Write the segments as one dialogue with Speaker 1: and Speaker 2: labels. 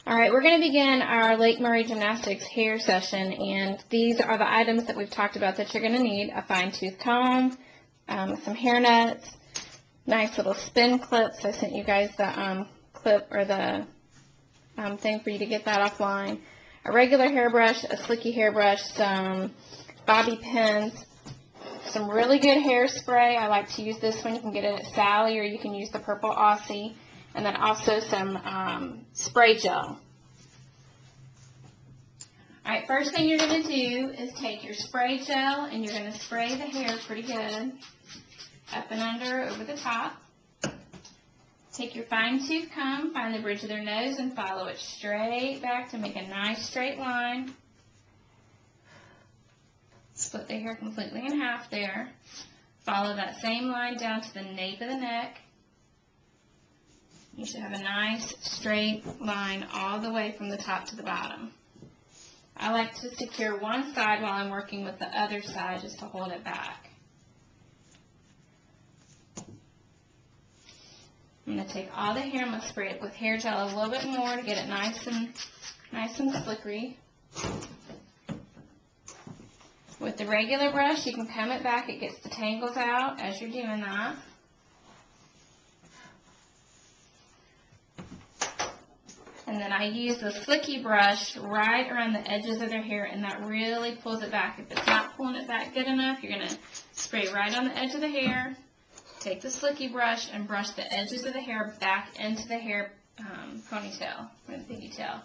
Speaker 1: All right, we're going to begin our Lake Murray Gymnastics hair session, and these are the items that we've talked about that you're going to need: a fine-tooth comb, some hair nets, nice little spin clips. I sent you guys the clip or the thing for you to get that offline. A regular hairbrush, a slicky hairbrush, some bobby pins, some really good hairspray. I like to use this one. You can get it at Sally, or you can use the Purple Aussie. And then also some spray gel. Alright, first thing you're going to do is take your spray gel and you're going to spray the hair pretty good. Up and under, over the top. Take your fine-tooth comb, find the bridge of their nose and follow it straight back to make a nice straight line. Split the hair completely in half there. Follow that same line down to the nape of the neck. You should have a nice straight line all the way from the top to the bottom. I like to secure one side while I'm working with the other side just to hold it back. I'm going to take all the hair, I'm going to spray it with hair gel a little bit more to get it nice and slickery. With the regular brush, you can comb it back, it gets the tangles out as you're doing that. And then I use the slicky brush right around the edges of their hair, and that really pulls it back. If it's not pulling it back good enough, you're going to spray right on the edge of the hair, take the slicky brush, and brush the edges of the hair back into the hair ponytail, or the pigtail.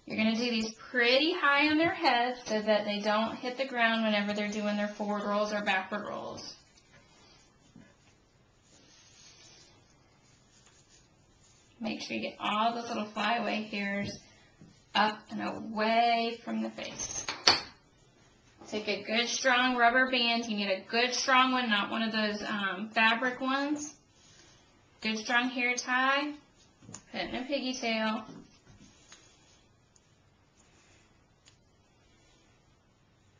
Speaker 1: You're going to do these pretty high on their heads so that they don't hit the ground whenever they're doing their forward rolls or backward rolls. Make sure you get all those little flyaway hairs up and away from the face. Take a good strong rubber band. You need a good strong one, not one of those fabric ones. Good strong hair tie. Put it in a pigtail.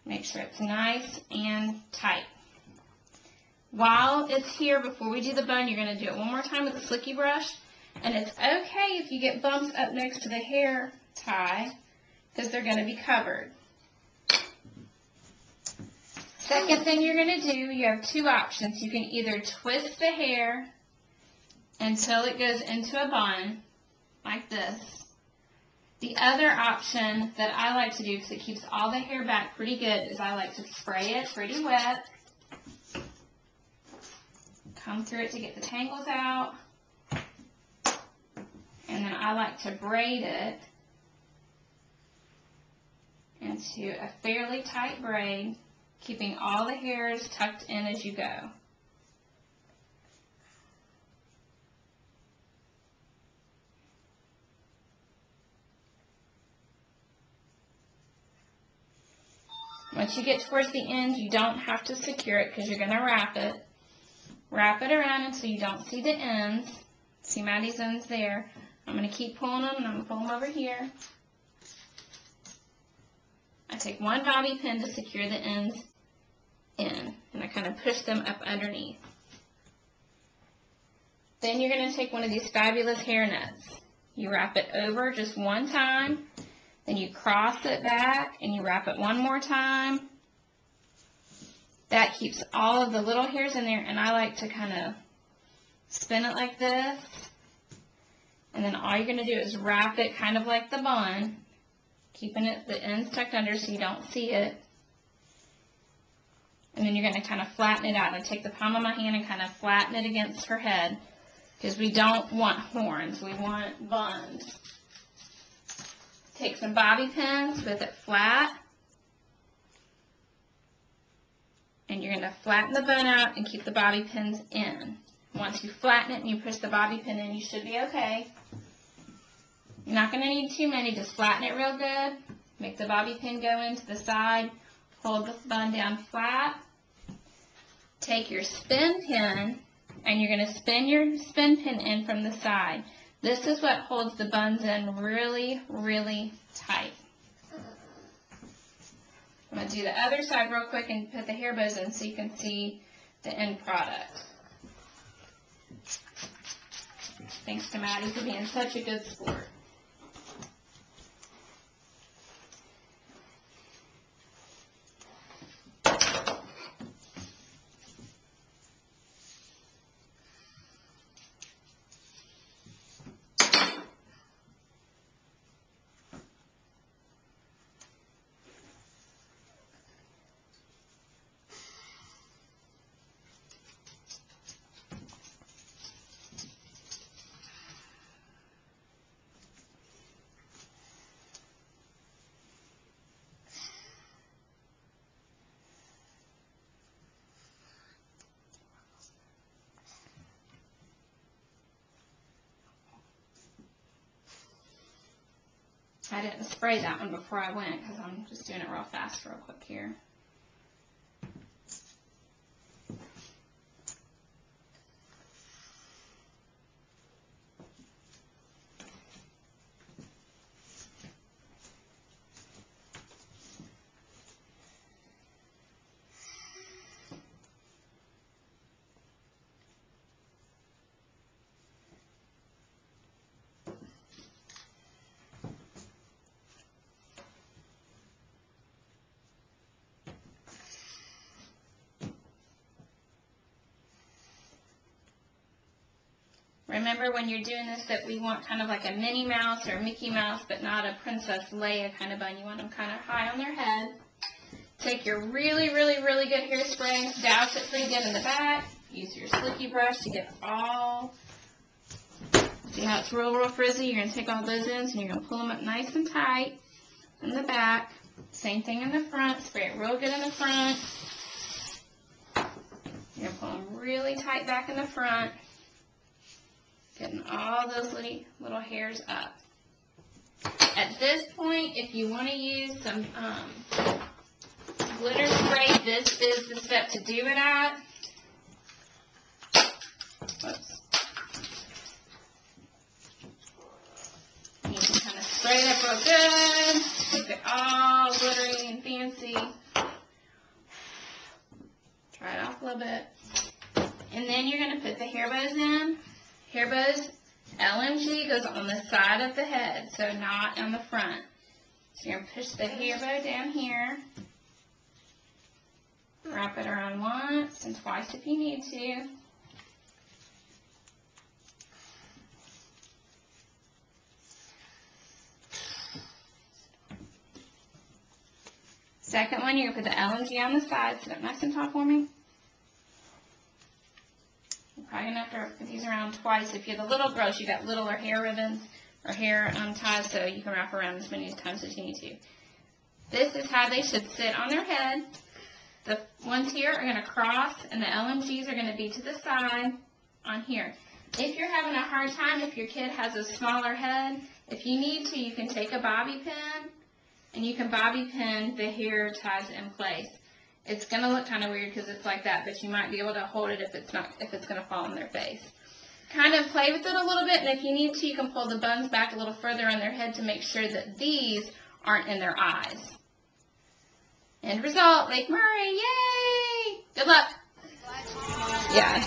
Speaker 1: Make sure it's nice and tight. While it's here, before we do the bun, you're going to do it one more time with the slicky brush. And it's okay if you get bumps up next to the hair tie, because they're going to be covered. Second thing you're going to do, you have two options. You can either twist the hair until it goes into a bun, like this. The other option that I like to do, because it keeps all the hair back pretty good, is I like to spray it pretty wet, come through it to get the tangles out. And then I like to braid it into a fairly tight braid, keeping all the hairs tucked in as you go. Once you get towards the end, you don't have to secure it because you're going to wrap it. Wrap it around until you don't see the ends. See Maddie's ends there. I'm going to keep pulling them, and I'm going to pull them over here. I take one bobby pin to secure the ends in, and I kind of push them up underneath. Then you're going to take one of these fabulous hair nets. You wrap it over just one time, then you cross it back, and you wrap it one more time. That keeps all of the little hairs in there, and I like to kind of spin it like this. And then all you're going to do is wrap it kind of like the bun, keeping it the ends tucked under so you don't see it. And then you're going to kind of flatten it out. I take the palm of my hand and kind of flatten it against her head because we don't want horns. We want buns. Take some bobby pins with it flat. And you're going to flatten the bun out and keep the bobby pins in. Once you flatten it and you push the bobby pin in, you should be okay. You're not going to need too many. Just flatten it real good. Make the bobby pin go into the side. Hold the bun down flat. Take your spin pin, and you're going to spin your spin pin in from the side. This is what holds the buns in really, really tight. I'm going to do the other side real quick and put the hair bows in so you can see the end product. Thanks to Maddie for being such a good sport. I didn't spray that one before I went because I'm just doing it real fast real quick here. Remember when you're doing this that we want kind of like a Minnie Mouse or Mickey Mouse, but not a Princess Leia kind of bun. You want them kind of high on their head. Take your really, really, really good hairspray, douse it pretty good in the back. Use your slicky brush to get all, see how it's real, real frizzy? You're going to take all those ends and you're going to pull them up nice and tight in the back. Same thing in the front. Spray it real good in the front. You're going to pull them really tight back in the front. Getting all those little hairs up. At this point, if you want to use some glitter spray, this is the step to do it at. Oops. You can kind of spray it up real good. Make it all glittery and fancy. Try it off a little bit. And then you're going to put the hair bows in. Hair bows, LMG goes on the side of the head, so not on the front. So you're going to push the hair bow down here. Wrap it around once and twice if you need to. Second one, you're going to put the LMG on the side. Sit up nice and tall for me. Probably going to have to put these around twice. If you're the little girls, you got littler hair ribbons or hair ties, so you can wrap around as many times as you need to. This is how they should sit on their head. The ones here are going to cross, and the LMGs are going to be to the side on here. If you're having a hard time, if your kid has a smaller head, if you need to, you can take a bobby pin, and you can bobby pin the hair ties in place. It's going to look kind of weird because it's like that, but you might be able to hold it if it's going to fall on their face. Kind of play with it a little bit, and if you need to, you can pull the buns back a little further on their head to make sure that these aren't in their eyes. End result, Lake Murray, yay! Good luck. Yeah.